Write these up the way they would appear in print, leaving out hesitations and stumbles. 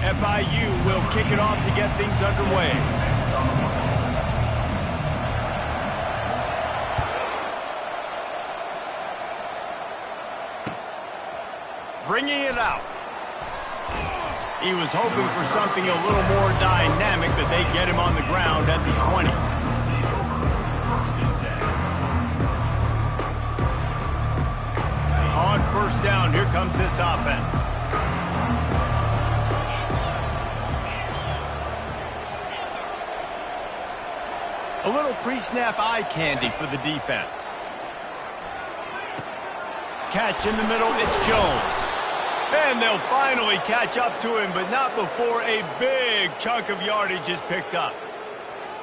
FIU will kick it off to get things underway. Bringing it out. He was hoping for something a little more dynamic, that they get him on the ground at the 20. On first down, here comes this offense. A little pre-snap eye candy for the defense. Catch in the middle, it's Jones. And they'll finally catch up to him, but not before a big chunk of yardage is picked up.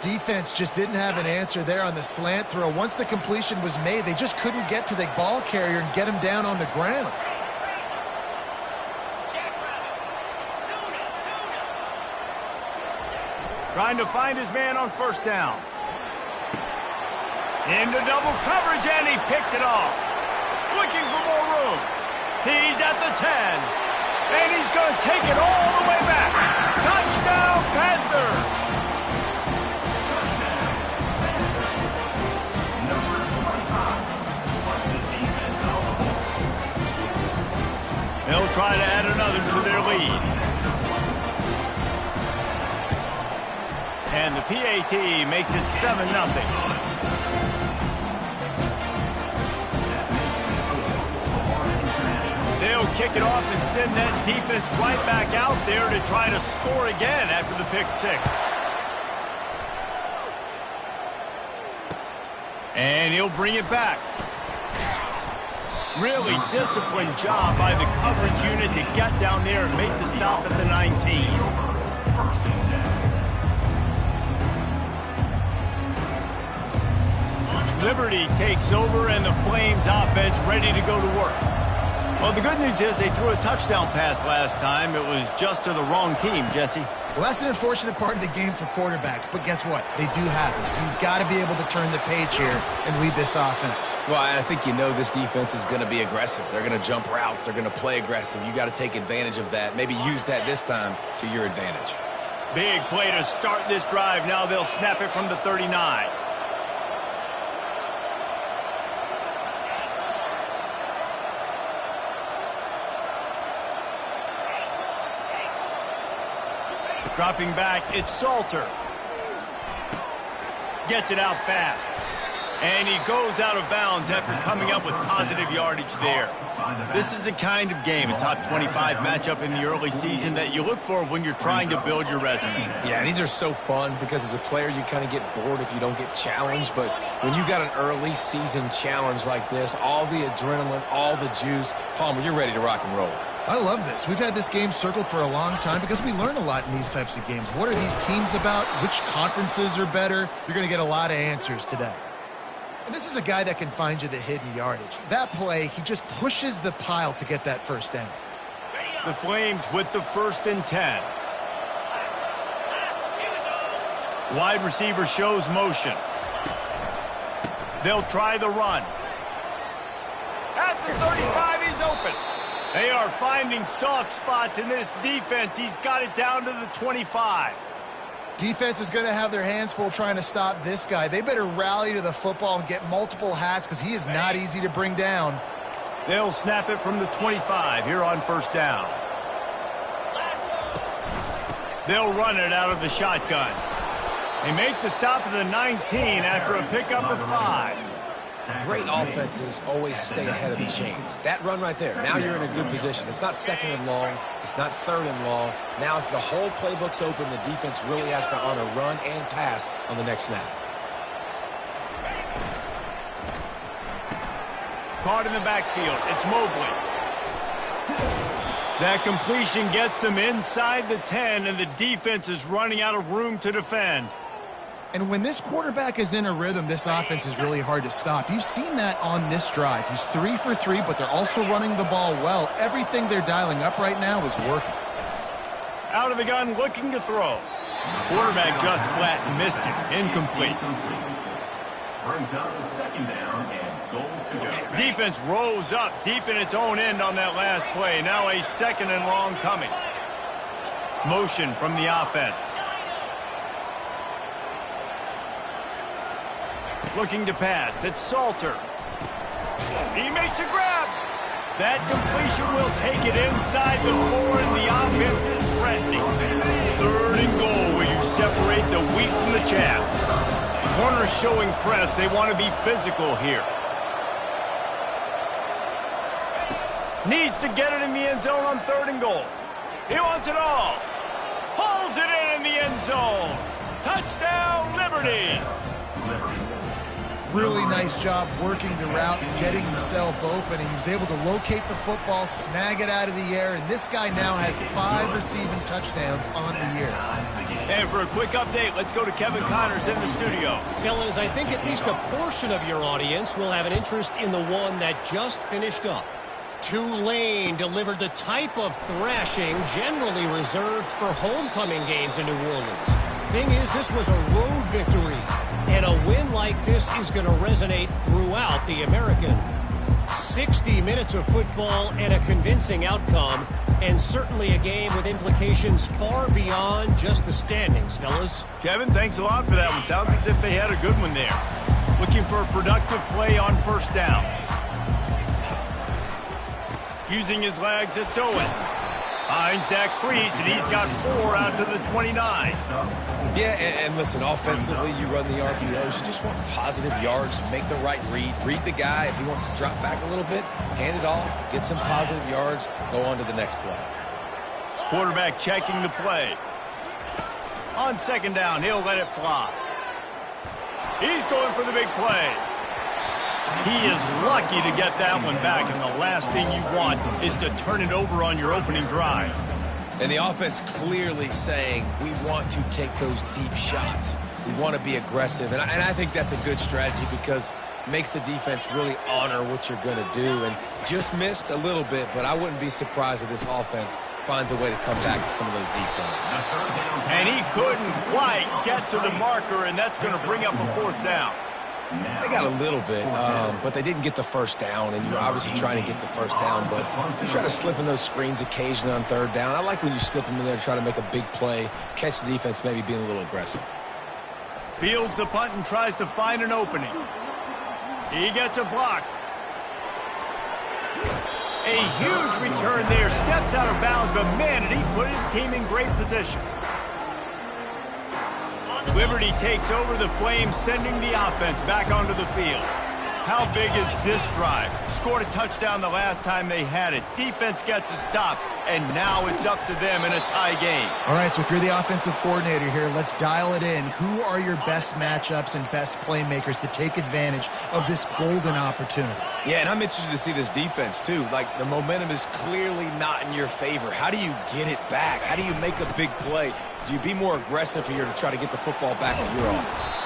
Defense just didn't have an answer there on the slant throw. Once the completion was made, they just couldn't get to the ball carrier and get him down on the ground. Trying to find his man on first down. Into double coverage, and he picked it off. Looking for more room. He's at the 10. And he's going to take it all the way back. Touchdown, Panthers! They'll try to add another to their lead. And the PAT makes it 7-0. They'll kick it off and send that defense right back out there to try to score again after the pick six. And he'll bring it back. Really disciplined job by the coverage unit to get down there and make the stop at the 19. Liberty takes over, and the Flames offense ready to go to work. Well, the good news is they threw a touchdown pass last time. It was just to the wrong team, Jesse. Well, that's an unfortunate part of the game for quarterbacks, but guess what? They do happen, so you've got to be able to turn the page here and lead this offense. Well, I think you know this defense is going to be aggressive. They're going to jump routes. They're going to play aggressive. You got to take advantage of that. Maybe use that this time to your advantage. Big play to start this drive. Now they'll snap it from the 39. Dropping back, it's Salter. Gets it out fast. And he goes out of bounds after coming up with positive yardage there. This is the kind of game, a top 25 matchup in the early season, that you look for when you're trying to build your resume. Yeah, these are so fun because as a player you kind of get bored if you don't get challenged. But when you got an early season challenge like this, all the adrenaline, all the juice, Palmer, you're ready to rock and roll. I love this. We've had this game circled for a long time because we learn a lot in these types of games. What are these teams about? Which conferences are better? You're going to get a lot of answers today. And this is a guy that can find you the hidden yardage. That play, he just pushes the pile to get that first down. The Flames with the 1st and 10. Wide receiver shows motion. They'll try the run. At the 35, he's open. They are finding soft spots in this defense. He's got it down to the 25. Defense is going to have their hands full trying to stop this guy. They better rally to the football and get multiple hats because he is not easy to bring down. They'll snap it from the 25 here on first down. They'll run it out of the shotgun. They make the stop at the 19 after a pickup of 5. Great offenses always stay ahead of the chains. That run right there, now you're in a good position. It's not 2nd and long. It's not 3rd and long. Now it's the whole playbook's open. The defense really has to honor run and pass on the next snap. Caught in the backfield. It's Mobley. That completion gets them inside the 10, and the defense is running out of room to defend. And when this quarterback is in a rhythm, this offense is really hard to stop. You've seen that on this drive. He's 3 for 3, but they're also running the ball well. Everything they're dialing up right now is working. Out of the gun, looking to throw. Quarterback just flat missed it. Incomplete. Brings up the 2nd down and goal to go. Defense rose up deep in its own end on that last play. Now a 2nd and long coming. Motion from the offense. Looking to pass. It's Salter. He makes a grab. That completion will take it inside the 4, and the offense is threatening. 3rd and goal, where you separate the wheat from the chaff. Corners showing press. They want to be physical here. Needs to get it in the end zone on 3rd and goal. He wants it all. Pulls it in the end zone. Touchdown, Liberty. Really nice job working the route and getting himself open. He was able to locate the football, snag it out of the air, and this guy now has 5 receiving touchdowns on the year. And for a quick update, let's go to Kevin Connors in the studio. Fellas, I think at least a portion of your audience will have an interest in the one that just finished up. Tulane delivered the type of thrashing generally reserved for homecoming games in New Orleans. Thing is, this was a road victory, and a win like this is going to resonate throughout the American. 60 minutes of football and a convincing outcome, and certainly a game with implications far beyond just the standings, fellas. Kevin, thanks a lot for that one. Sounds as if they had a good one there. Looking for a productive play on 1st down. Using his legs, it's Owens. Finds that crease, and he's got 4 out to the 29. Yeah, and listen, offensively, you run the RPOs. You just want positive yards, make the right read. Read the guy. If he wants to drop back a little bit, hand it off, get some positive yards, go on to the next play. Quarterback checking the play. On 2nd down, he'll let it fly. He's going for the big play. He is lucky to get that one back, and the last thing you want is to turn it over on your opening drive. And the offense clearly saying, we want to take those deep shots. We want to be aggressive. And I think that's a good strategy because it makes the defense really honor what you're going to do. And just missed a little bit, but I wouldn't be surprised if this offense finds a way to come back to some of those deep throws. And he couldn't quite get to the marker, and that's going to bring up a 4th down. They got a little bit, but they didn't get the 1st down, and you're obviously trying to get the 1st down, but you try to slip in those screens occasionally on 3rd down. I like when you slip them in there to try to make a big play, catch the defense maybe being a little aggressive. Fields the punt and tries to find an opening. He gets a block. A huge return there, steps out of bounds, but man, did he put his team in great position. Liberty takes over the Flames, sending the offense back onto the field. How big is this drive? Scored a touchdown the last time they had it. Defense gets a stop, and now it's up to them in a tie game. All right, so if you're the offensive coordinator here, let's dial it in. Who are your best matchups and best playmakers to take advantage of this golden opportunity? Yeah, and I'm interested to see this defense, too. Like, the momentum is clearly not in your favor. How do you get it back? How do you make a big play? Do you be more aggressive here to try to get the football back to your offense?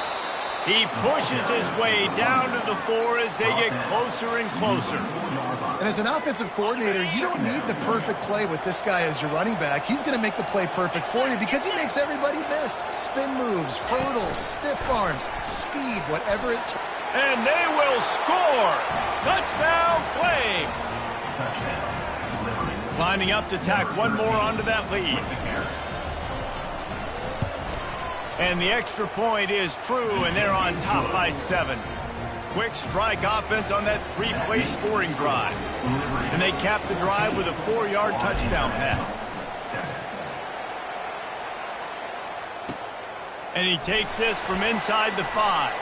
He pushes his way down to the 4 as they get closer and closer. And as an offensive coordinator, you don't need the perfect play with this guy as your running back. He's going to make the play perfect for you because he makes everybody miss. Spin moves, hurdles, stiff arms, speed, whatever it takes. And they will score! Touchdown, Flames! Lining up to tack one more onto that lead. And the extra point is true, and they're on top by 7. Quick strike offense on that 3-play scoring drive. And they cap the drive with a 4-yard touchdown pass. And he takes this from inside the 5.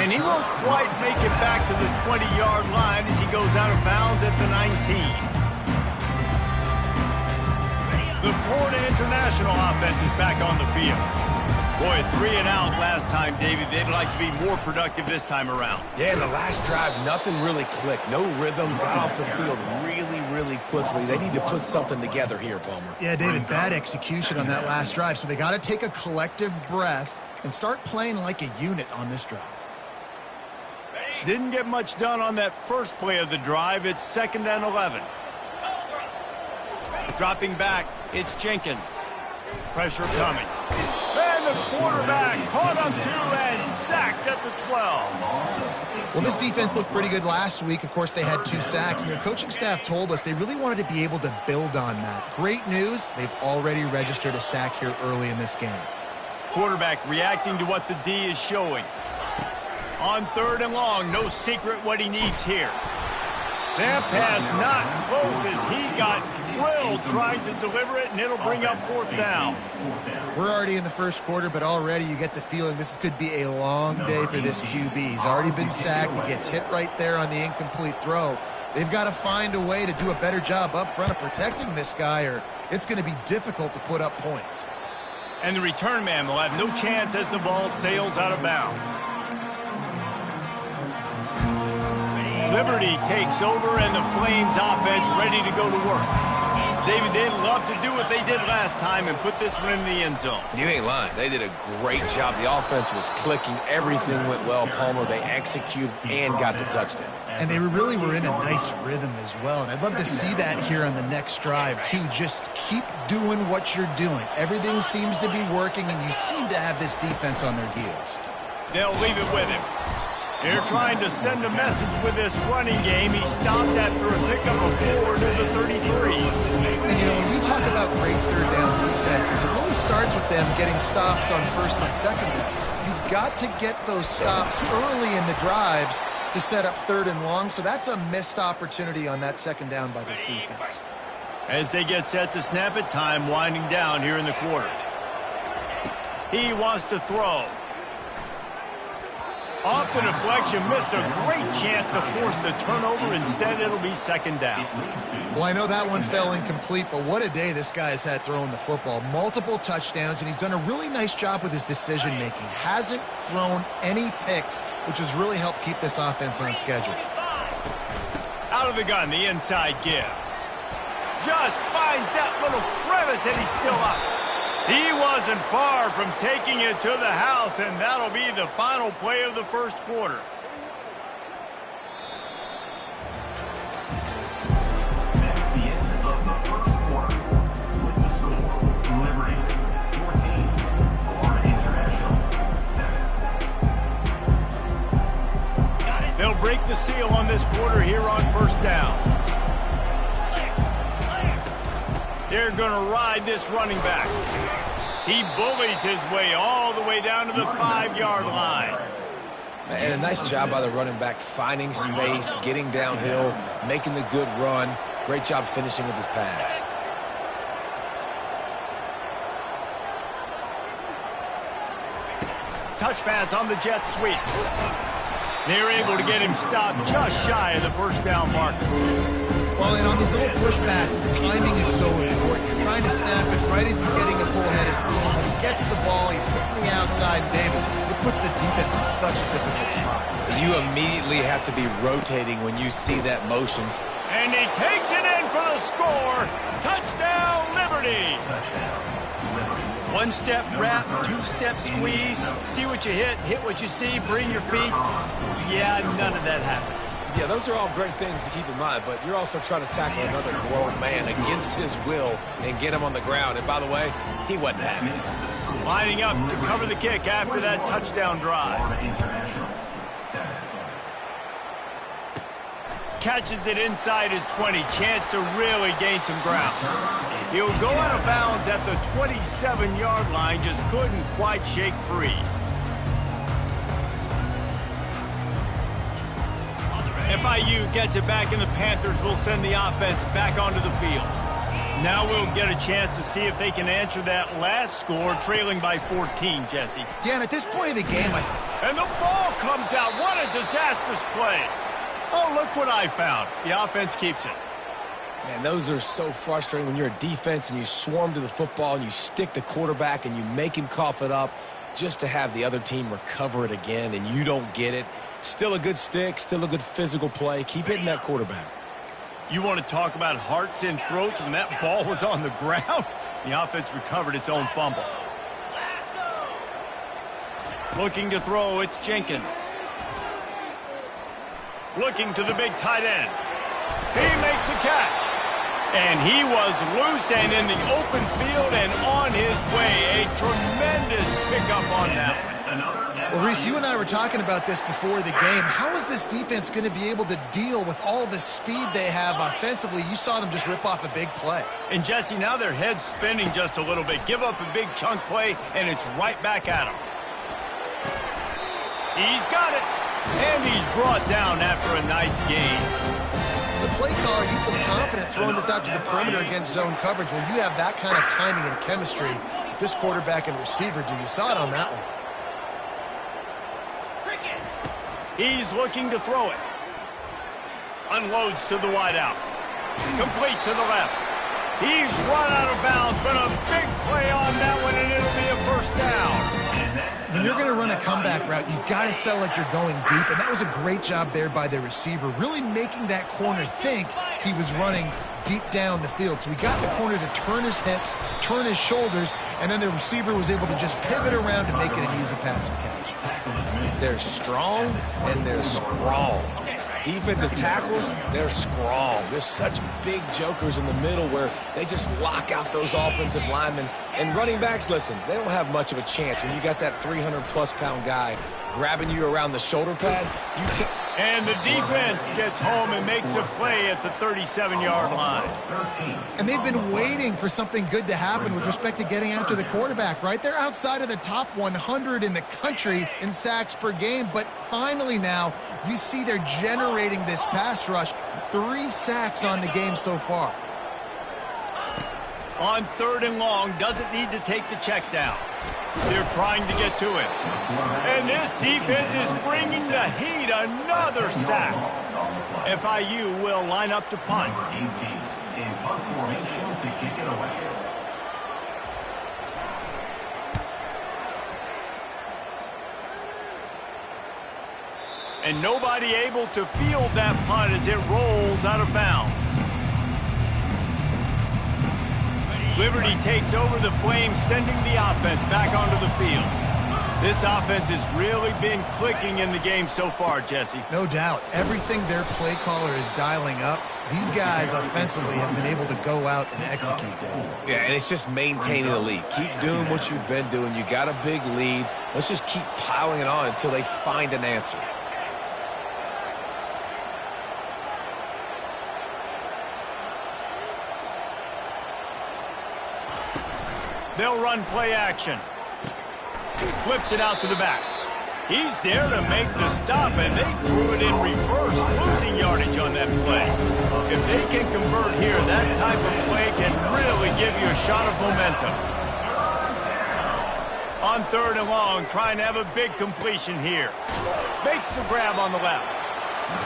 And he won't quite make it back to the 20-yard line as he goes out of bounds at the 19. The Florida International offense is back on the field. Boy, 3 and out last time, David. They'd like to be more productive this time around. Yeah, in the last drive, nothing really clicked. No rhythm, got off the field really, really quickly. They need to put something together here, Palmer. Yeah, David, bad execution on that last drive, so they got to take a collective breath and start playing like a unit on this drive. Didn't get much done on that first play of the drive. It's 2nd and 11. Dropping back, it's Jenkins. Pressure coming. And And the quarterback caught him too and sacked at the 12. Well, this defense looked pretty good last week. Of course, they had 2 sacks, and their coaching staff told us they really wanted to be able to build on that. Great news, they've already registered a sack here early in this game. Quarterback reacting to what the D is showing. On 3rd and long, no secret what he needs here. That pass not close as he got drilled trying to deliver it, and it'll bring up 4th down. We're already in the first quarter, but already you get the feeling this could be a long day for this QB. He's already been sacked. He gets hit right there on the incomplete throw. They've got to find a way to do a better job up front of protecting this guy, or it's going to be difficult to put up points. And the return man will have no chance as the ball sails out of bounds. Liberty takes over, and the Flames offense ready to go to work. David, they'd love to do what they did last time and put this one in the end zone. You ain't lying. They did a great job. The offense was clicking. Everything went well, Palmer. They executed and got the touchdown. And they really were in a nice rhythm as well. And I'd love to see that here on the next drive, too. Just keep doing what you're doing. Everything seems to be working, and you seem to have this defense on their heels. They'll leave it with him. They're trying to send a message with this running game. He stopped after a pickup of 4 to the 33. And, you know, when you talk about great 3rd down defenses, it really starts with them getting stops on 1st and 2nd down. You've got to get those stops early in the drives to set up 3rd and long, so that's a missed opportunity on that 2nd down by this defense. As they get set to snap it, time winding down here in the quarter. He wants to throw. Off the deflection, missed a great chance to force the turnover. Instead, it'll be 2nd down. Well, I know that one fell incomplete, but what a day this guy's had throwing the football. Multiple touchdowns, and he's done a really nice job with his decision-making. Hasn't thrown any picks, which has really helped keep this offense on schedule. Out of the gun, the inside give. Just finds that little crevice, and he's still up. He wasn't far from taking it to the house, and that'll be the final play of the first quarter. That's the end of the first quarter. With the score, Liberty 14, Florida International 7. They'll break the seal on this quarter here on 1st down. They're going to ride this running back. He bullies his way all the way down to the 5-yard line. And a nice job by the running back, finding space, getting downhill, making the good run. Great job finishing with his pads. Touch pass on the jet sweep. They're able to get him stopped just shy of the 1st down marker. Well, and on these little push passes, timing is so important. You're trying to snap it right as he's getting a full head of steam. When he gets the ball, he's hitting the outside, David. It puts the defense in such a difficult spot. You immediately have to be rotating when you see that motion. And he takes it in for the score. Touchdown, Liberty. One-step wrap, two-step squeeze. See what you hit what you see, bring your feet. Yeah, none of that happened. Yeah, those are all great things to keep in mind, but you're also trying to tackle another grown man against his will and get him on the ground. And by the way, he wasn't happy. Lining up to cover the kick after that touchdown drive. Catches it inside his 20. Chance to really gain some ground. He'll go out of bounds at the 27-yard line. Just couldn't quite shake free. FIU gets it back, and the Panthers will send the offense back onto the field. Now we'll get a chance to see if they can answer that last score, trailing by 14, Jesse. Yeah, and at this point of the game, And the ball comes out. What a disastrous play. Oh, look what I found. The offense keeps it. Man, those are so frustrating when you're a defense and you swarm to the football and you stick the quarterback and you make him cough it up just to have the other team recover it again and you don't get it. Still a good stick, still a good physical play. Keep hitting that quarterback. You want to talk about hearts and throats when that ball was on the ground? The offense recovered its own fumble. Looking to throw, it's Jenkins. Looking to the big tight end. He makes the catch. And he was loose and in the open field and on his way. A tremendous pickup on that one. Well, Reese, you and I were talking about this before the game. How is this defense going to be able to deal with all the speed they have offensively? You saw them just rip off a big play. And, Jesse, now their head's spinning just a little bit. Give up a big chunk play, and it's right back at him. He's got it. And he's brought down after a nice gain. As a play caller, you feel confident throwing this out to the perimeter against zone coverage when you have that kind of timing and chemistry with this quarterback and receiver. Do you saw it on that one? He's looking to throw it. Unloads to the wideout. Complete to the left. He's run out of bounds, but a big play on that one, and it'll be a first down. When you're going to run a comeback route, you've got to sell like you're going deep, and that was a great job there by the receiver, really making that corner think he was running deep down the field. So we got the corner to turn his hips, turn his shoulders, and then the receiver was able to just pivot around and make it an easy pass and catch. They're strong and they're strong. Defensive tackles, they're strong. There's such big jokers in the middle where they just lock out those offensive linemen. And running backs, listen, they don't have much of a chance when you got that 300-plus-pound guy grabbing you around the shoulder pad. And the defense gets home and makes a play at the 37-yard line. And they've been waiting for something good to happen with respect to getting after the quarterback, right? They're outside of the top 100 in the country in sacks per game, but finally now you see they're generating this pass rush. 3 sacks on the game so far. On 3rd and long, doesn't need to take the check down. They're trying to get to it. And this defense is bringing the heat. Another sack. FIU will line up to punt. Number 18 in punt formation to kick it away. And nobody able to field that punt as it rolls out of bounds. Liberty takes over the Flames, sending the offense back onto the field. This offense has really been clicking in the game so far, Jesse. No doubt. Everything their play caller is dialing up, these guys offensively have been able to go out and execute that. Yeah, and it's just maintaining the lead. Keep doing what you've been doing. You got a big lead. Let's just keep piling it on until they find an answer. They'll run play action. Flips it out to the back. He's there to make the stop, and they threw it in reverse, losing yardage on that play. If they can convert here, that type of play can really give you a shot of momentum. On 3rd and long, trying to have a big completion here. Makes the grab on the left.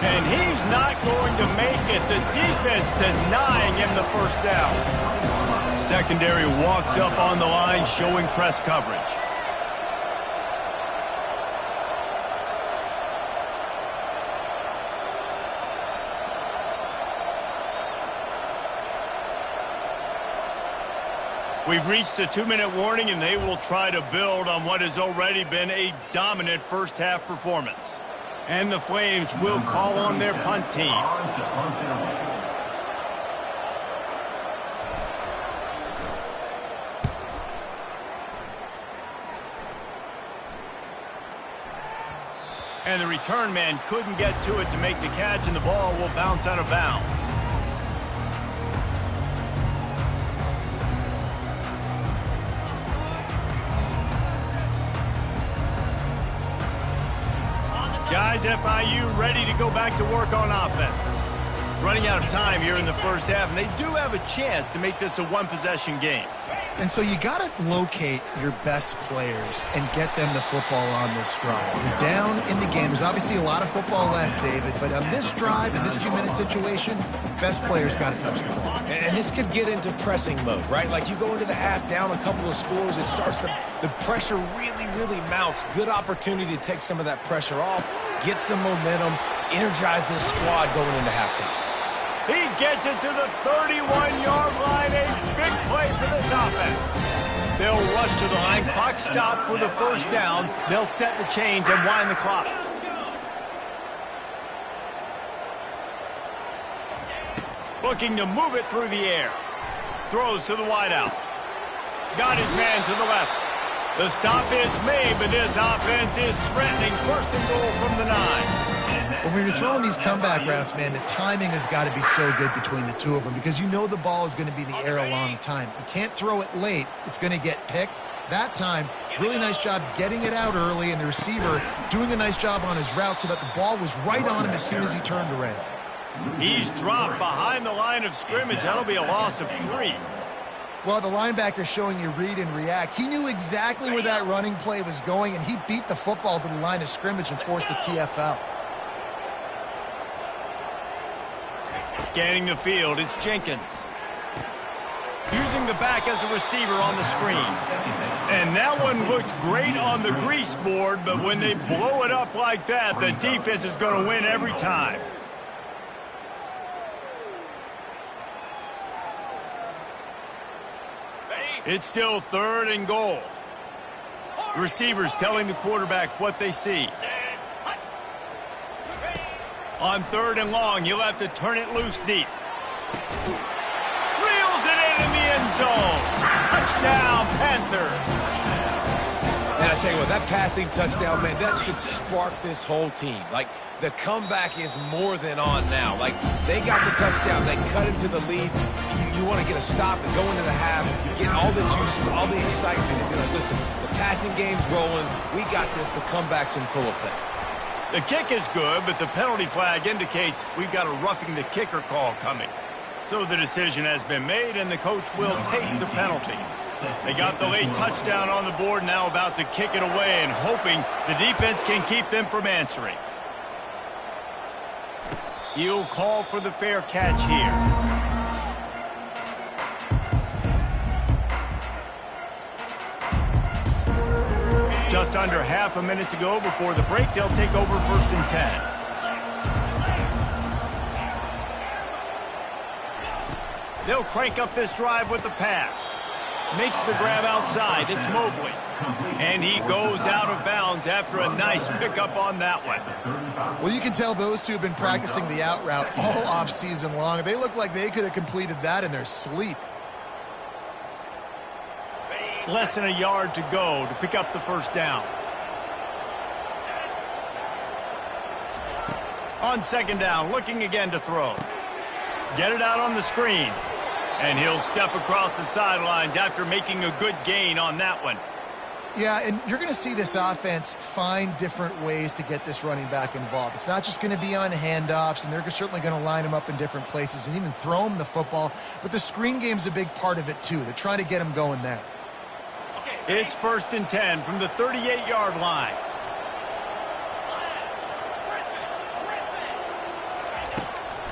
And he's not going to make it. The defense denying him the first down. Secondary walks up on the line, showing press coverage. We've reached the 2-minute warning, and they will try to build on what has already been a dominant first-half performance. And the Flames will call on their punt team. And the return man couldn't get to it to make the catch, and the ball will bounce out of bounds. Guys, FIU ready to go back to work on offense. Running out of time here in the first half, and they do have a chance to make this a one-possession game. And so you got to locate your best players and get them the football on this drive. You're down in the game. There's obviously a lot of football left, David, but on this drive, in this 2-minute situation, best players got to touch the ball. And this could get into pressing mode, right? Like you go into the half down a couple of scores, it starts to, the pressure really mounts. Good opportunity to take some of that pressure off, get some momentum, energize this squad going into halftime. He gets it to the 31-yard line. A big play for this offense. They'll rush to the line. Clock stopped for the first down. They'll set the chains and wind the clock. Looking to move it through the air. Throws to the wideout. Got his man to the left. The stop is made, but this offense is threatening. First and goal from the 9. When you're throwing these comeback routes, man, the timing has got to be so good between the two of them because you know the ball is going to be in the air a long time. You can't throw it late. It's going to get picked. That time, really nice job getting it out early, and the receiver doing a nice job on his route so that the ball was right on him as soon as he turned around. He's dropped behind the line of scrimmage. That'll be a loss of 3. Well, the linebacker showing you read and react. He knew exactly where that running play was going, and he beat the football to the line of scrimmage and forced the TFL. Scanning the field, it's Jenkins. Using the back as a receiver on the screen. And that one looked great on the grease board, but when they blow it up like that, the defense is going to win every time. It's still 3rd and goal. The receivers telling the quarterback what they see. On 3rd and long, you'll have to turn it loose deep. Reels it in the end zone. Touchdown, Panthers. And I tell you what, that passing touchdown, man, that should spark this whole team. Like, the comeback is more than on now. Like, they got the touchdown. They cut into the lead. You want to get a stop and go into the half, get all the juices, all the excitement, and be like, listen, the passing game's rolling. We got this. The comeback's in full effect. The kick is good, but the penalty flag indicates we've got a roughing the kicker call coming. So the decision has been made, and the coach will take the penalty. They got the late touchdown on the board, now about to kick it away and hoping the defense can keep them from answering. He'll call for the fair catch here. Just under half a minute to go before the break. They'll take over 1st and 10. They'll crank up this drive with the pass. Makes the grab outside. It's Mobley. And he goes out of bounds after a nice pickup on that one. Well, you can tell those two have been practicing the out route all off-season long. They look like they could have completed that in their sleep. Less than a yard to go to pick up the 1st down. On 2nd down, looking again to throw. Get it out on the screen. And he'll step across the sidelines after making a good gain on that one. Yeah, and you're going to see this offense find different ways to get this running back involved. It's not just going to be on handoffs, and they're certainly going to line him up in different places and even throw him the football. But the screen game's a big part of it, too. They're trying to get him going there. It's 1st and 10 from the 38-yard line.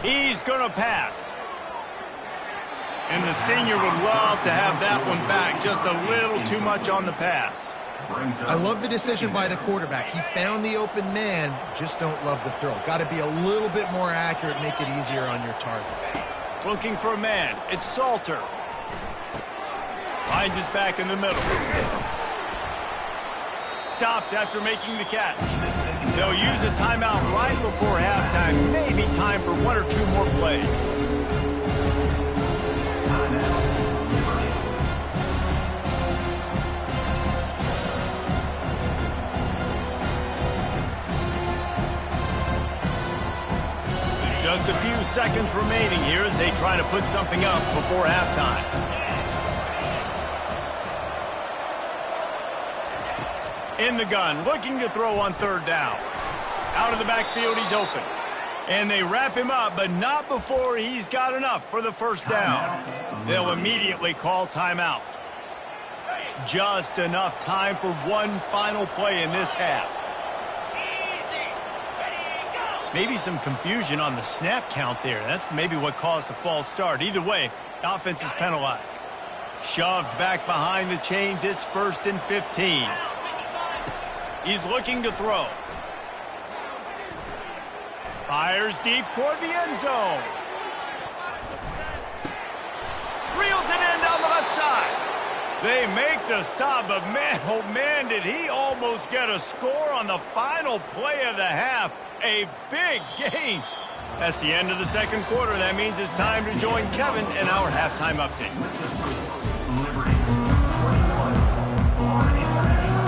He's going to pass. And the senior would love to have that one back. Just a little too much on the pass. I love the decision by the quarterback. He found the open man, just don't love the throw. Got to be a little bit more accurate, make it easier on your target. Looking for a man. It's Salter. Finds his back in the middle. Stopped after making the catch. They'll use a timeout right before halftime. Maybe time for 1 or 2 more plays. Just a few seconds remaining here as they try to put something up before halftime. In the gun, looking to throw on 3rd down. Out of the backfield, he's open. And they wrap him up, but not before he's got enough for the 1st down. They'll immediately call timeout. Just enough time for one final play in this half. Maybe some confusion on the snap count there. That's maybe what caused the false start. Either way, offense is penalized. Shoves back behind the chains. It's 1st and 15. He's looking to throw. Fires deep toward the end zone. Reels it in down the left side. They make the stop, but man, oh man, did he almost get a score on the final play of the half. A big gain. That's the end of the second quarter. That means it's time to join Kevin in our halftime update. Liberty 21, Florida International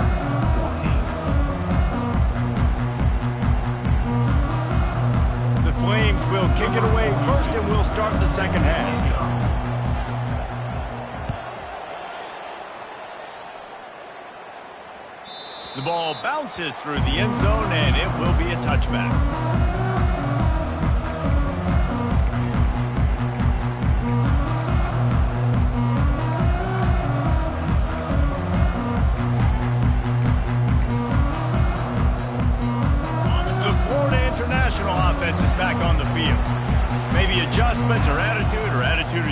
14. The Flames will kick it away first, and we'll start the second half. The ball bounces through the end zone, and it will be a touchback. The Florida International offense is back on the field. Maybe adjustments or attitude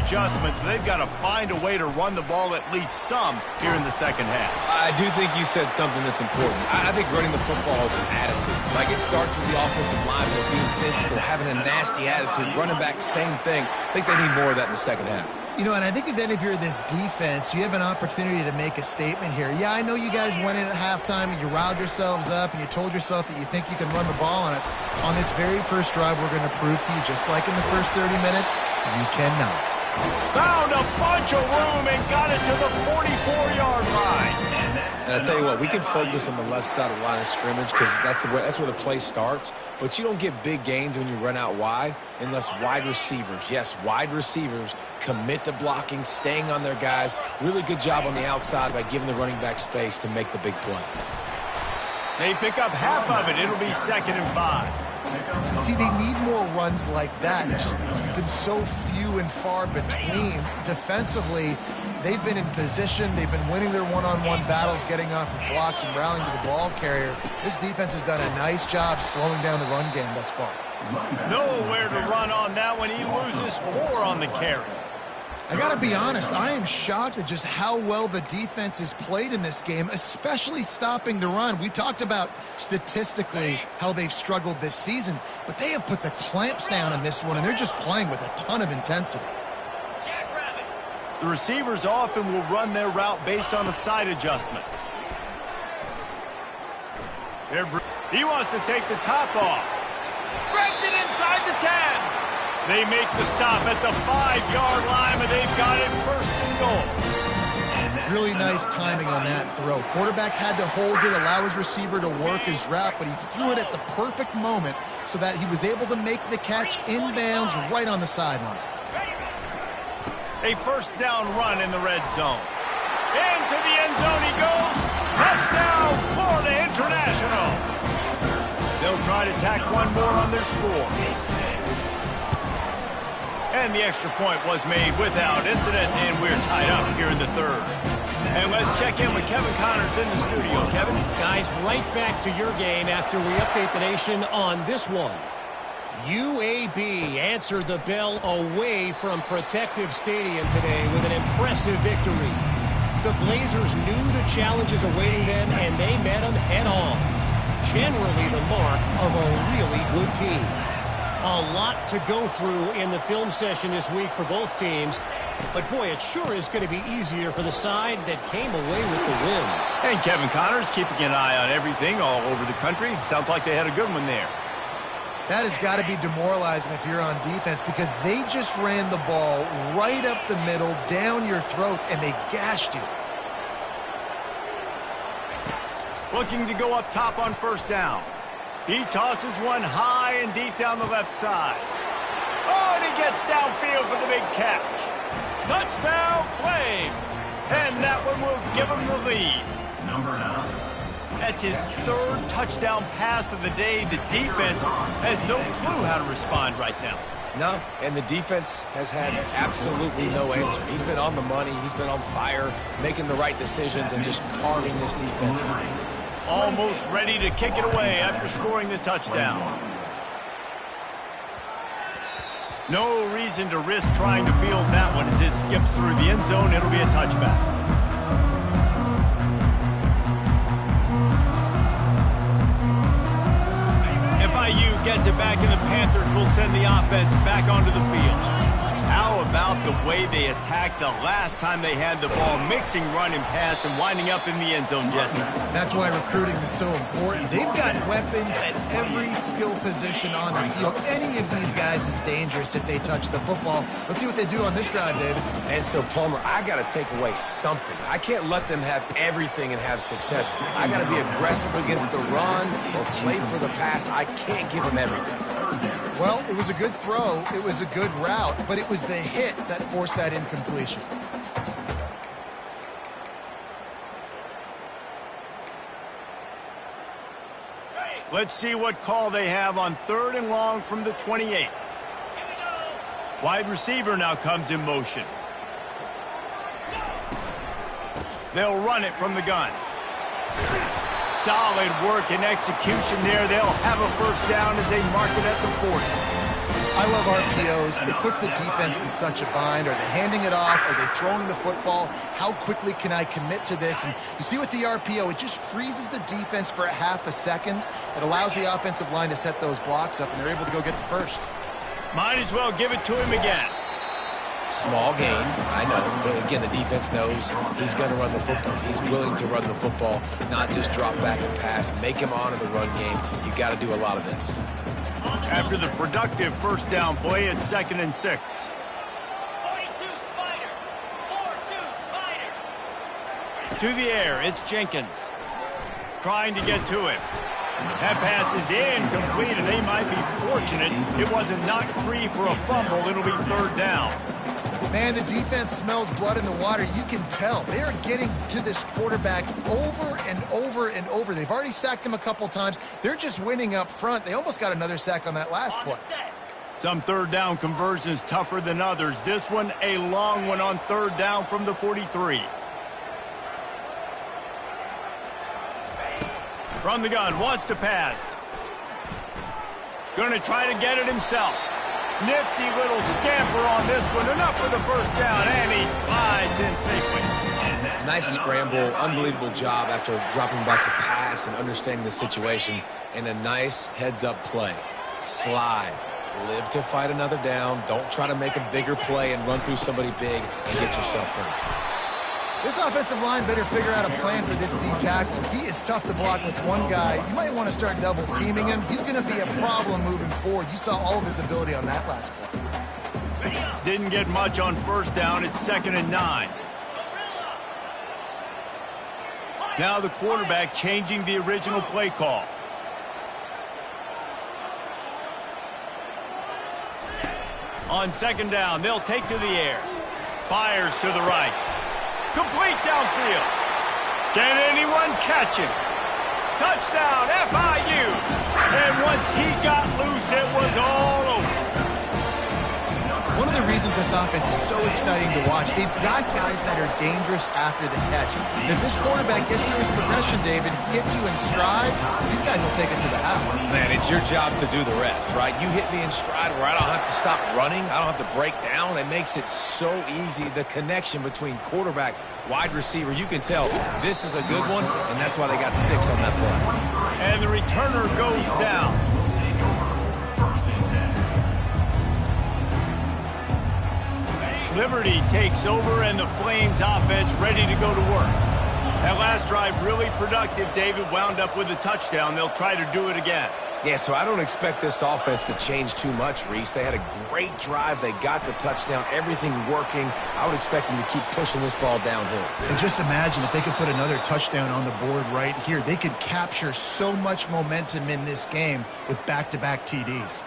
adjustments, but they've got to find a way to run the ball at least some here in the second half. I do think you said something that's important. I think running the football is an attitude. Like, it starts with the offensive line, being physical, having a nasty attitude. Running back, same thing. I think they need more of that in the second half. You know, and I think then if you're this defense, you have an opportunity to make a statement here. Yeah, I know you guys went in at halftime and you riled yourselves up and you told yourself that you think you can run the ball on us. On this very first drive, we're going to prove to you, just like in the first 30 minutes, you cannot. Found a bunch of room and got it to the 44-yard line. And I tell you what, we can focus on the left side of the line of scrimmage because that's where the play starts. But you don't get big gains when you run out wide unless wide receivers, yes, wide receivers, commit to blocking, staying on their guys. Really good job on the outside by giving the running back space to make the big play. They pick up half of it. It'll be 2nd and 5. See, they need more runs like that. It's been so few and far between. Defensively, they've been in position. They've been winning their one-on-one battles, getting off of blocks and rallying to the ball carrier. This defense has done a nice job slowing down the run game thus far. Nowhere to run on that one. He loses 4 on the carry. I got to be honest, I am shocked at just how well the defense has played in this game, especially stopping the run. We talked about statistically how they've struggled this season, but they have put the clamps down in this one, and they're just playing with a ton of intensity. The receivers often will run their route based on a side adjustment. He wants to take the top off. Grabs it inside the 10. They make the stop at the 5-yard line, but they've got it 1st and goal. Really nice timing on that throw. Quarterback had to hold it, allow his receiver to work his route, but he threw it at the perfect moment so that he was able to make the catch inbounds right on the sideline. A 1st down run in the red zone. Into the end zone he goes. Touchdown, Florida International. They'll try to tack one more on their score. And the extra point was made without incident, and we're tied up here in the 3rd. And let's check in with Kevin Connors in the studio. Kevin? Guys, right back to your game after we update the nation on this one. UAB answered the bell away from Protective Stadium today with an impressive victory. The Blazers knew the challenges awaiting them, and they met them head-on. Generally the mark of a really good team. A lot to go through in the film session this week for both teams. But, boy, it sure is going to be easier for the side that came away with the win. And Kevin Connors keeping an eye on everything all over the country. Sounds like they had a good one there. That has got to be demoralizing if you're on defense because they just ran the ball right up the middle, down your throats, and they gashed you. Looking to go up top on 1st down. He tosses one high and deep down the left side. Oh, and he gets downfield for the big catch. Touchdown, Flames. And that one will give him the lead. Number 9. That's his 3rd touchdown pass of the day. The defense has no clue how to respond right now. No, and the defense has had absolutely no answer. He's been on the money. He's been on fire, making the right decisions and just carving this defense up. Almost ready to kick it away after scoring the touchdown. No reason to risk trying to field that one as it skips through the end zone. It'll be a touchback. FIU gets it back, and the Panthers will send the offense back onto the field. How about the way they attacked the last time they had the ball, mixing run and pass and winding up in the end zone, Jesse. That's why recruiting is so important. They've got weapons at every skill position on the field. Any of these guys is dangerous if they touch the football. Let's see what they do on this drive, David. And so, Palmer, I got to take away something. I can't let them have everything and have success. I got to be aggressive against the run or play for the pass. I can't give them everything. Well, it was a good throw. It was a good route, but it was the hit that forced that incompletion. Let's see what call they have on 3rd and long from the 28. Wide receiver now comes in motion. They'll run it from the gun. Solid work and execution there. They'll have a first down as they mark it at the 40. I love RPOs. It puts the defense in such a bind. Are they handing it off? Are they throwing the football? How quickly can I commit to this? And you see with the RPO, it just freezes the defense for a half a second. It allows the offensive line to set those blocks up, and they're able to go get the first. Might as well give it to him again. Small gain, I know, but again, the defense knows he's going to run the football. He's willing to run the football, not just drop back and pass. Make him honor the run game. You got to do a lot of this. After the productive first down play, it's 2nd and 6. 42 Spider. 4-2 Spider. To the air, it's Jenkins. Trying to get to him. That pass is incomplete, and they might be fortunate it wasn't knocked free for a fumble. It'll be 3rd down. Man, the defense smells blood in the water. You can tell. They are getting to this quarterback over and over and over. They've already sacked him a couple times. They're just winning up front. They almost got another sack on that last play. Some 3rd down conversions tougher than others. This one a long one on 3rd down from the 43. From the gun, wants to pass. Going to try to get it himself. Nifty little scamper on this one. Enough for the first down, and he slides in safely. Nice scramble, unbelievable job after dropping back to pass and understanding the situation, and a nice heads-up play. Slide. Live to fight another down. Don't try to make a bigger play and run through somebody big and get yourself hurt. This offensive line better figure out a plan for this D tackle. He is tough to block with one guy. You might want to start double teaming him. He's going to be a problem moving forward. You saw all of his ability on that last play. Didn't get much on first down. It's 2nd and 9. Now the quarterback changing the original play call. On 2nd down, they'll take to the air. Fires to the right. Complete downfield. Can anyone catch him? Touchdown, FIU. And once he got loose, it was all over. One of the reasons this offense is so exciting to watch, they've got guys that are dangerous after the catch. And if this quarterback gets through his progression, David, hits you in stride, these guys will take it to the house. Man, it's your job to do the rest, right? You hit me in stride where I don't have to stop running. I don't have to break down. It makes it so easy. The connection between quarterback, wide receiver, you can tell this is a good one, and that's why they got 6 on that play. And the returner goes down. Liberty takes over, and the Flames offense ready to go to work. That last drive really productive. David wound up with a touchdown. They'll try to do it again. Yeah, so I don't expect this offense to change too much, Reese. They had a great drive. They got the touchdown. Everything working. I would expect them to keep pushing this ball downhill. And just imagine if they could put another touchdown on the board right here. They could capture so much momentum in this game with back-to-back TDs.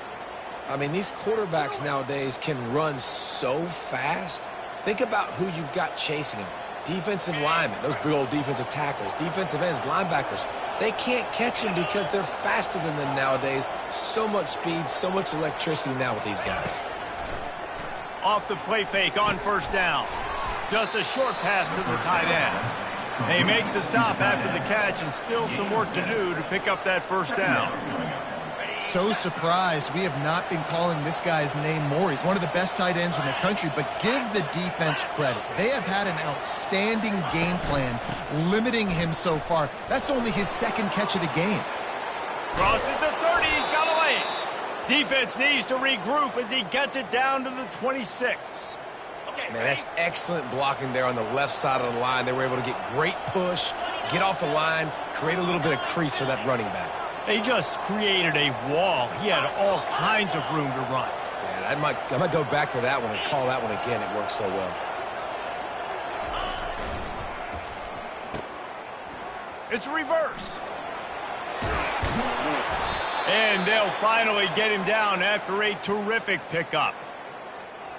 I mean, these quarterbacks nowadays can run so fast. Think about who you've got chasing them. Defensive linemen, those big old defensive tackles, defensive ends, linebackers. They can't catch them because they're faster than them nowadays. So much speed, so much electricity now with these guys. Off the play fake on first down. Just a short pass to the tight end. They make the stop after the catch, and still some work to do to pick up that first down. So surprised we have not been calling this guy's name more. He's one of the best tight ends in the country, but give the defense credit. They have had an outstanding game plan limiting him so far. That's only his 2nd catch of the game. Crosses the 30, he's got a lane. Defense needs to regroup as he gets it down to the 26. Man, that's excellent blocking there on the left side of the line. They were able to get great push, get off the line, create a little bit of crease for that running back. They just created a wall. He had all kinds of room to run. Yeah, I might go back to that one and call that one again. It worked so well. It's a reverse. And they'll finally get him down after a terrific pickup.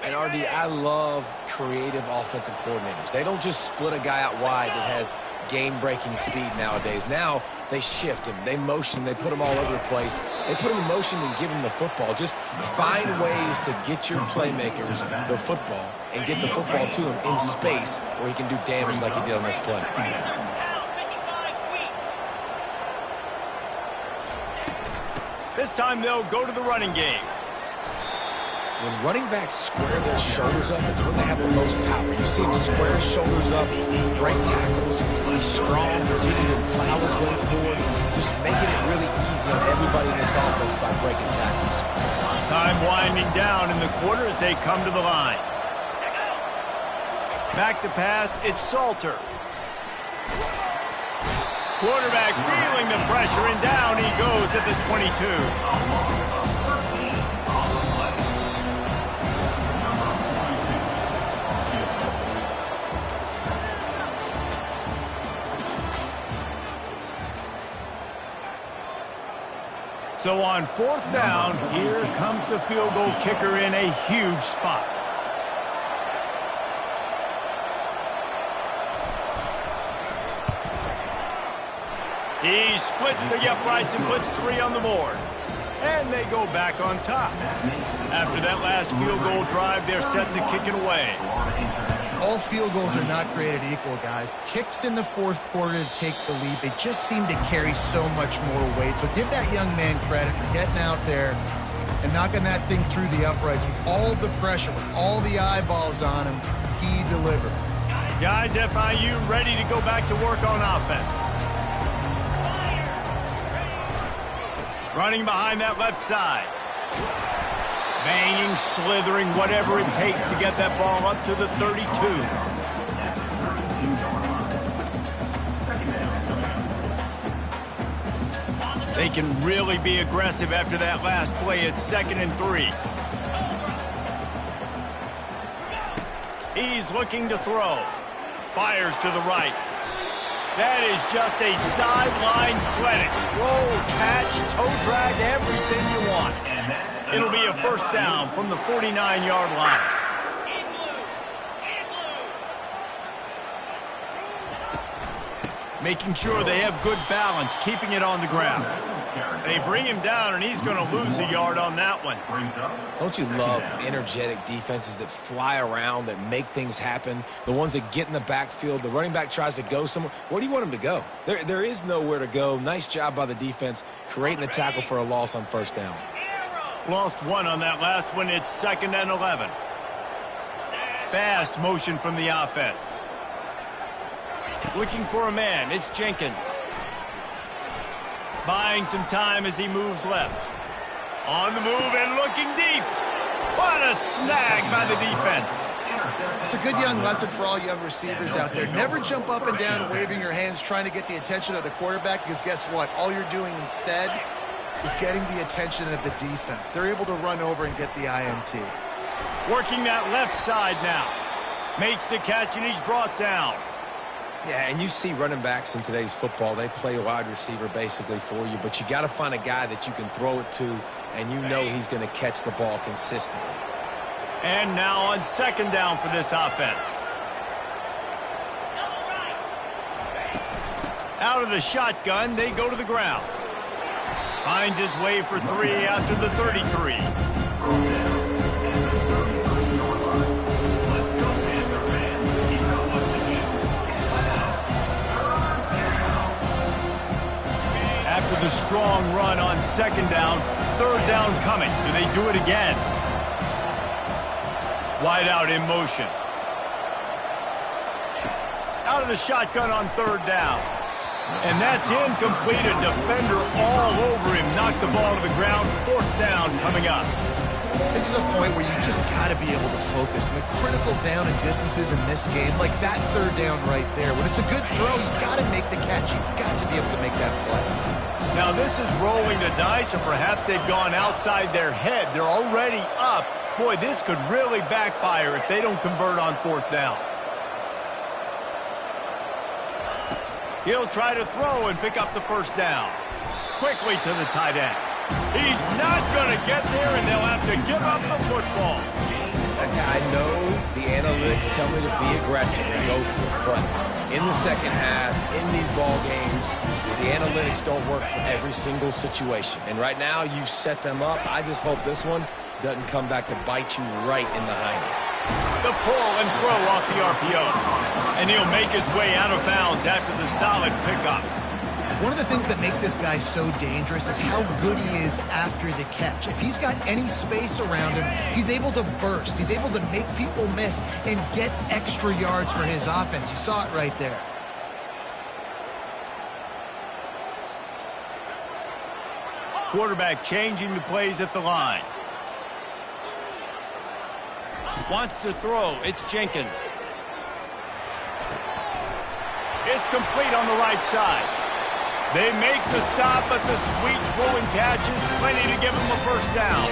And, RD, I love creative offensive coordinators. They don't just split a guy out wide that has game-breaking speed nowadays. Now they shift him, they motion, they put him all over the place. They put him in motion and give him the football. Just find ways to get your playmakers the football and get the football to him in space where he can do damage like he did on this play. This time they'll go to the running game. When running backs square their shoulders up, it's when they have the most power. You see him square his shoulders up, break tackles, he's strong, continue to plow his way forward, just making it really easy on everybody in this offense by breaking tackles. Time winding down in the quarter as they come to the line. Back to pass, it's Salter. Quarterback feeling the pressure, and down he goes at the 22. So on fourth down, here comes the field goal kicker in a huge spot. He splits the uprights and puts 3 on the board. And they go back on top. After that last field goal drive, they're set to kick it away. All field goals are not created equal, guys. Kicks in the fourth quarter to take the lead. They just seem to carry so much more weight. So give that young man credit for getting out there and knocking that thing through the uprights with all the pressure, with all the eyeballs on him. He delivered. Guys, FIU ready to go back to work on offense. Running behind that left side. Banging, slithering, whatever it takes to get that ball up to the 32. They can really be aggressive after that last play. It's 2nd and 3. He's looking to throw. Fires to the right. That is just a sideline clinic. Roll, catch, toe drag, everything you want. It'll be a first down from the 49-yard line. Making sure they have good balance, keeping it on the ground. They bring him down, and he's going to lose a yard on that one. Don't you love energetic defenses that fly around, that make things happen, the ones that get in the backfield? The running back tries to go somewhere. Where do you want him to go? There is nowhere to go. Nice job by the defense creating the tackle for a loss on first down. Lost 1 on that last one. It's 2nd and 11. Fast motion from the offense. Looking for a man. It's Jenkins. Buying some time as he moves left. On the move and looking deep. What a snag by the defense. It's a good young lesson for all young receivers out there. Never jump up and down waving your hands trying to get the attention of the quarterback, because guess what? All you're doing instead is getting the attention of the defense. They're able to run over and get the INT. Working that left side now. Makes the catch and he's brought down. Yeah, and you see running backs in today's football, they play wide receiver basically for you, but you got to find a guy that you can throw it to, and you know he's going to catch the ball consistently. And now on 2nd down for this offense. Out of the shotgun, they go to the ground. Finds his way for 3 out to the 33. After the strong run on 2nd down, 3rd down coming. Do they do it again? Wide out in motion. Out of the shotgun on 3rd down. And that's incomplete. A defender all over him. Knocked the ball to the ground. 4th down coming up. This is a point where you just got to be able to focus. And the critical down and distances in this game, like that third down right there. When it's a good throw, you got to make the catch. You've got to be able to make that play. Now this is rolling the dice, or perhaps they've gone outside their head. They're already up. Boy, this could really backfire if they don't convert on fourth down. He'll try to throw and pick up the first down. Quickly to the tight end. He's not going to get there, and they'll have to give up the football. I know the analytics tell me to be aggressive and go for it, but in the second half, in these ball games, the analytics don't work for every single situation. And right now, you've set them up. I just hope this one doesn't come back to bite you right in the hiney. The pull and throw off the RPO. And he'll make his way out of bounds after the solid pickup. One of the things that makes this guy so dangerous is how good he is after the catch. If he's got any space around him, he's able to burst. He's able to make people miss and get extra yards for his offense. You saw it right there. Quarterback changing the plays at the line. Wants to throw. It's Jenkins. It's complete on the right side. They make the stop, but the sweet rolling catch is plenty to give them a first down.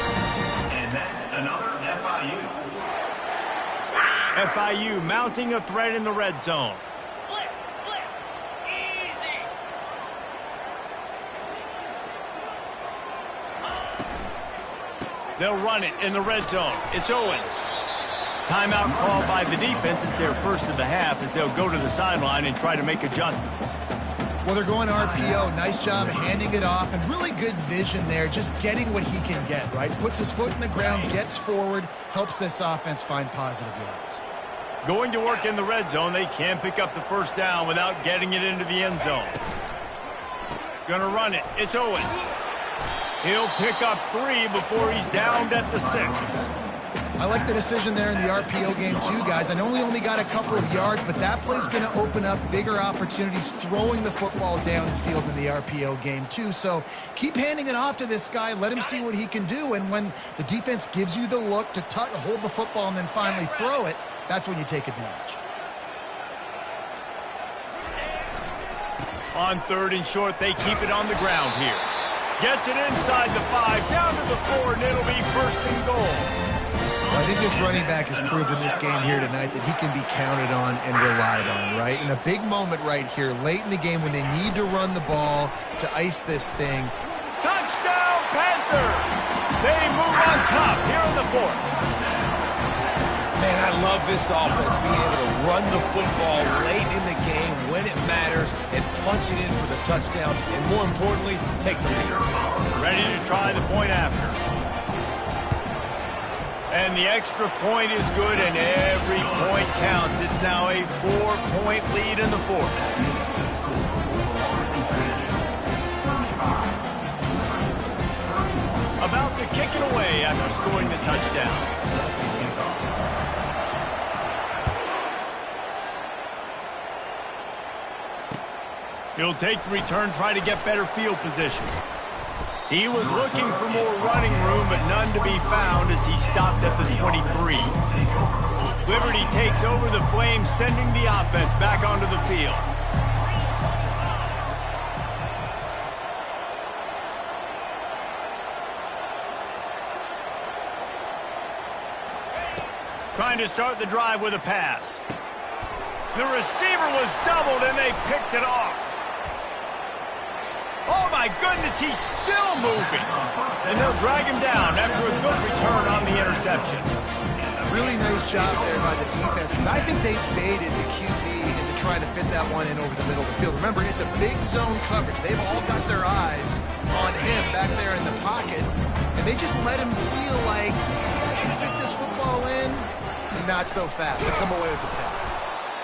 And that's another FIU. FIU mounting a threat in the red zone. Flip, flip. Easy. They'll run it in the red zone. It's Owens. Timeout called by the defense. It's their first of the half as they'll go to the sideline and try to make adjustments. Well, they're going RPO. Nice job handing it off, and really good vision there, just getting what he can get, right? Puts his foot in the ground, gets forward, helps this offense find positive yards. Going to work in the red zone. They can't pick up the first down without getting it into the end zone. Gonna run it. It's Owens. He'll pick up 3 before he's downed at the 6. I like the decision there in the RPO game too, guys. I know he only got a couple of yards, but that play's going to open up bigger opportunities throwing the football downfield in the RPO game too. So keep handing it off to this guy. Let him see what he can do. And when the defense gives you the look to hold the football and then finally throw it, that's when you take advantage. On third and short, they keep it on the ground here. Gets it inside the 5, down to the 4, and it'll be first and goal. I think this running back has proved in this game here tonight that he can be counted on and relied on, right? In a big moment right here, late in the game when they need to run the ball to ice this thing. Touchdown, Panthers! They move on top here in the 4th. Man, I love this offense, being able to run the football late in the game when it matters and punch it in for the touchdown, and more importantly, take the lead. Ready to try the point after. And the extra point is good, and every point counts. It's now a 4-point lead in the 4th. About to kick it away after scoring the touchdown. He'll take the return, try to get better field position. He was looking for more running room, but none to be found as he stopped at the 23. Liberty takes over the Flames, sending the offense back onto the field. Trying to start the drive with a pass. The receiver was doubled, and they picked it off. Oh, my goodness, he's still moving. And they'll drag him down after a good return on the interception. Really nice job there by the defense, because I think they baited the QB into trying to fit that one in over the middle of the field. Remember, it's a big zone coverage. They've all got their eyes on him back there in the pocket, and they just let him feel like, maybe I can fit this football in. Not so fast. They come away with the pick.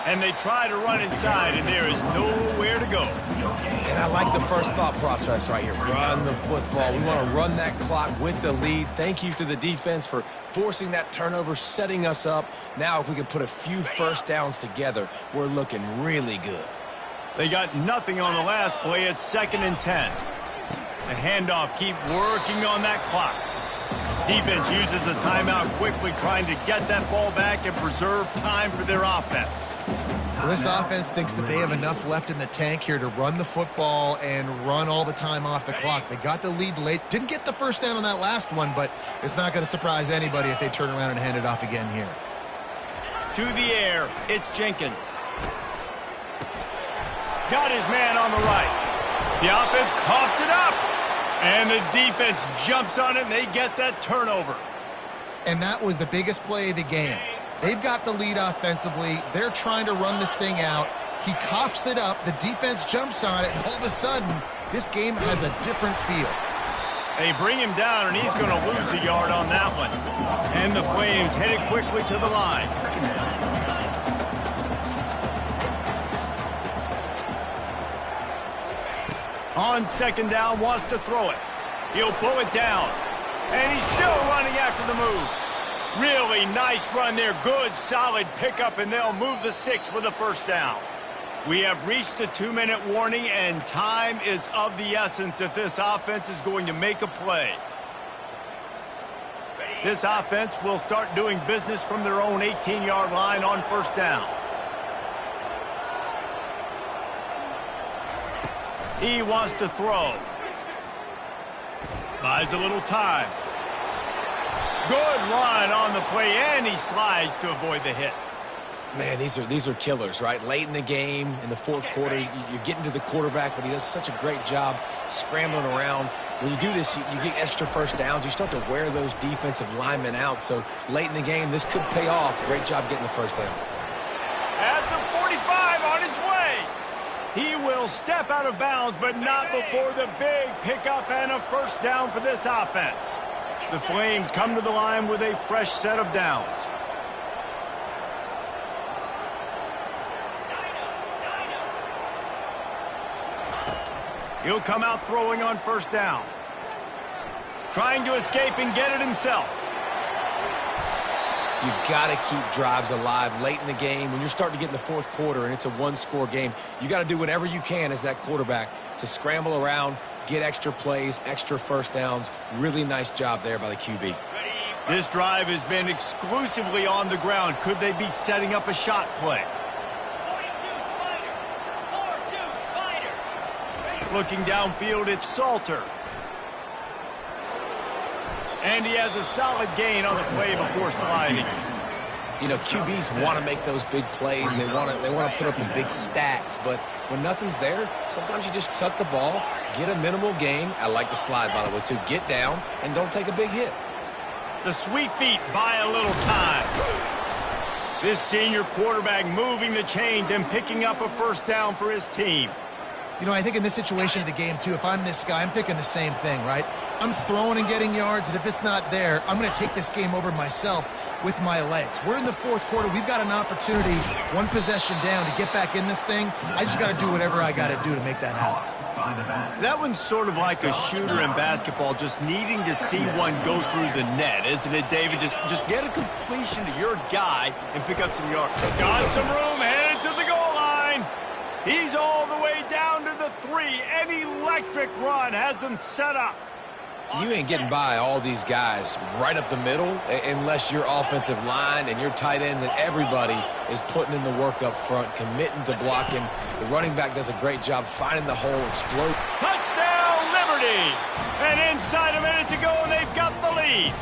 And they try to run inside, and there is nowhere to go. And I like the first thought process right here. Run the football. We want to run that clock with the lead. Thank you to the defense for forcing that turnover, setting us up. Now if we can put a few first downs together, we're looking really good. They got nothing on the last play. It's 2nd and 10. The handoff, keep working on that clock. Defense uses a timeout quickly, trying to get that ball back and preserve time for their offense. Well, this offense thinks that they have enough left in the tank here to run the football and run all the time off the clock. They got the lead late. Didn't get the first down on that last one, but it's not going to surprise anybody if they turn around and hand it off again here. To the air, it's Jenkins. Got his man on the right. The offense coughs it up. And the defense jumps on it, and they get that turnover. And that was the biggest play of the game. They've got the lead offensively. They're trying to run this thing out. He coughs it up. The defense jumps on it, and all of a sudden, this game has a different feel. They bring him down, and he's going to lose a yard on that one. And the Flames headed quickly to the line. On second down, wants to throw it. He'll pull it down. And he's still running after the move. Really nice run there. Good, solid pickup, and they'll move the sticks with a first down. We have reached the 2-minute warning, and time is of the essence if this offense is going to make a play. This offense will start doing business from their own 18-yard line on first down. He wants to throw. Buys a little time. Good run on the play, and he slides to avoid the hit. Man, these are killers, right? Late in the game, in the fourth quarter, you're getting to the quarterback, but he does such a great job scrambling around. When you do this, you get extra first downs. You start to wear those defensive linemen out. So late in the game, this could pay off. Great job getting the first down. At the 45, on his way. He will step out of bounds, but not before the big pickup and a first down for this offense. The Flames come to the line with a fresh set of downs. He'll come out throwing on first down. Trying to escape and get it himself. You've got to keep drives alive late in the game. When you're starting to get in the fourth quarter and it's a one-score game, you got to do whatever you can as that quarterback to scramble around, get extra plays, extra first downs. Really nice job there by the QB. This drive has been exclusively on the ground. Could they be setting up a shot play? 42 Spider. 4-2 Spider. Looking downfield, it's Salter. And he has a solid gain on the play before sliding. You know, QBs want to make those big plays. They want to put up the big stats. But when nothing's there, sometimes you just tuck the ball, get a minimal gain. I like the slide, by the way, too. Get down and don't take a big hit. The sweet feet buy a little time. This senior quarterback moving the chains and picking up a first down for his team. You know, I think in this situation of the game, too, if I'm this guy, I'm thinking the same thing, right? I'm throwing and getting yards, and if it's not there, I'm going to take this game over myself with my legs. We're in the fourth quarter. We've got an opportunity, one possession down, to get back in this thing. I just got to do whatever I got to do to make that happen. That one's sort of like a shooter in basketball, just needing to see one go through the net, isn't it, David? Just get a completion to your guy and pick up some yards. Got some room, headed to the goal line. He's all the way down to the 3. An electric run has him set up. You ain't getting by all these guys right up the middle unless your offensive line and your tight ends and everybody is putting in the work up front, committing to blocking. The running back does a great job finding the hole, explode. Touchdown, Liberty! And inside a minute to go, and they've got the lead.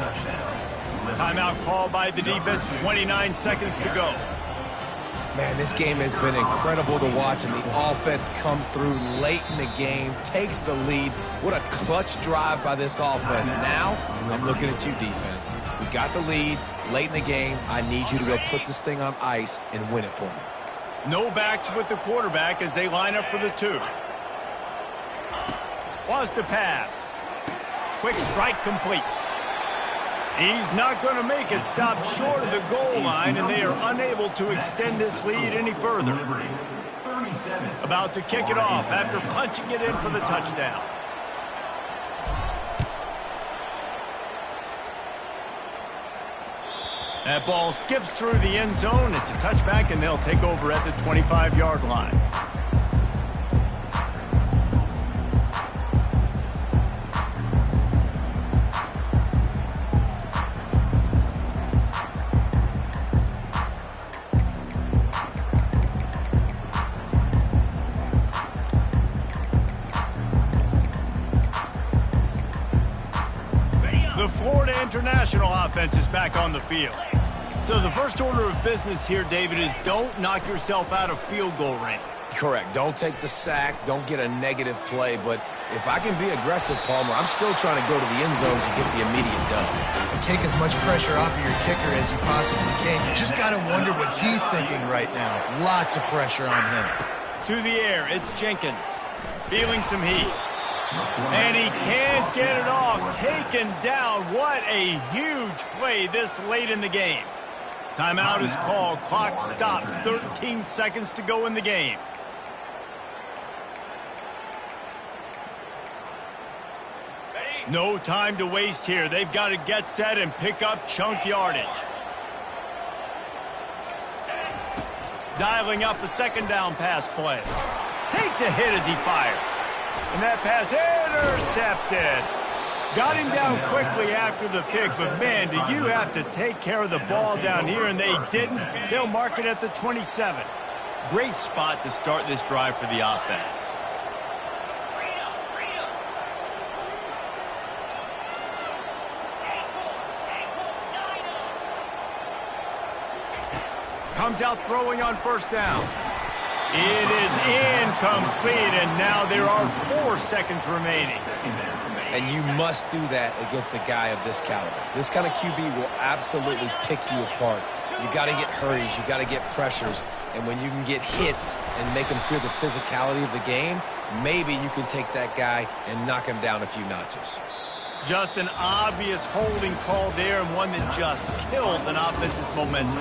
Timeout called by the defense, 29 seconds to go. Man, this game has been incredible to watch, and the offense comes through late in the game, takes the lead. What a clutch drive by this offense. Now, I'm looking at you, defense. We got the lead late in the game. I need you to go put this thing on ice and win it for me. No backs with the quarterback as they line up for the 2. Wants to pass. Quick strike complete. He's not going to make it. Stopped short of the goal line, and they are unable to extend this lead any further. About to kick it off after punching it in for the touchdown. That ball skips through the end zone. It's a touchback, and they'll take over at the 25-yard line. international offense is back on the field. So the first order of business here, David, is don't knock yourself out of field goal range. Correct. Don't take the sack. Don't get a negative play. But if I can be aggressive, Palmer, I'm still trying to go to the end zone to get the immediate dub. Take as much pressure off of your kicker as you possibly can. You just got to wonder what he's thinking right now. Lots of pressure on him. To the air, it's Jenkins. Feeling some heat. And he can't get it off. Taken down. What a huge play this late in the game. Timeout is called. Clock stops. 13 seconds to go in the game. No time to waste here. They've got to get set and pick up chunk yardage. Dialing up a second down pass play. Takes a hit as he fires. And that pass intercepted. Got him down quickly after the pick, but man, do you have to take care of the ball down here, and they didn't. They'll mark it at the 27. Great spot to start this drive for the offense. Comes out throwing on first down. It is incomplete, and now there are 4 seconds remaining. And you must do that against a guy of this caliber. This kind of QB will absolutely pick you apart. You got to get hurries. You got to get pressures. And when you can get hits and make him feel the physicality of the game, maybe you can take that guy and knock him down a few notches. Just an obvious holding call there, and one that just kills an offense's momentum.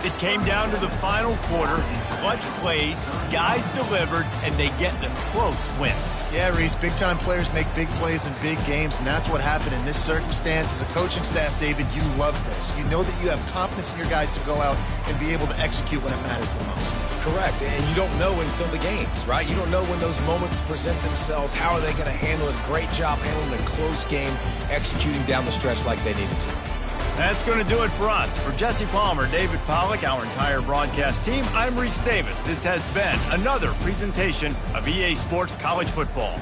It came down to the final quarter. Clutch plays, guys delivered, and they get the close win. Yeah, Reese, big-time players make big plays in big games, and that's what happened in this circumstance. As a coaching staff, David, you love this. You know that you have confidence in your guys to go out and be able to execute when it matters the most. Correct, and you don't know until the games, right? You don't know when those moments present themselves. How are they going to handle it? Great job handling a close game, executing down the stretch like they needed to. That's going to do it for us. For Jesse Palmer, David Pollack, our entire broadcast team, I'm Reese Davis. This has been another presentation of EA Sports College Football.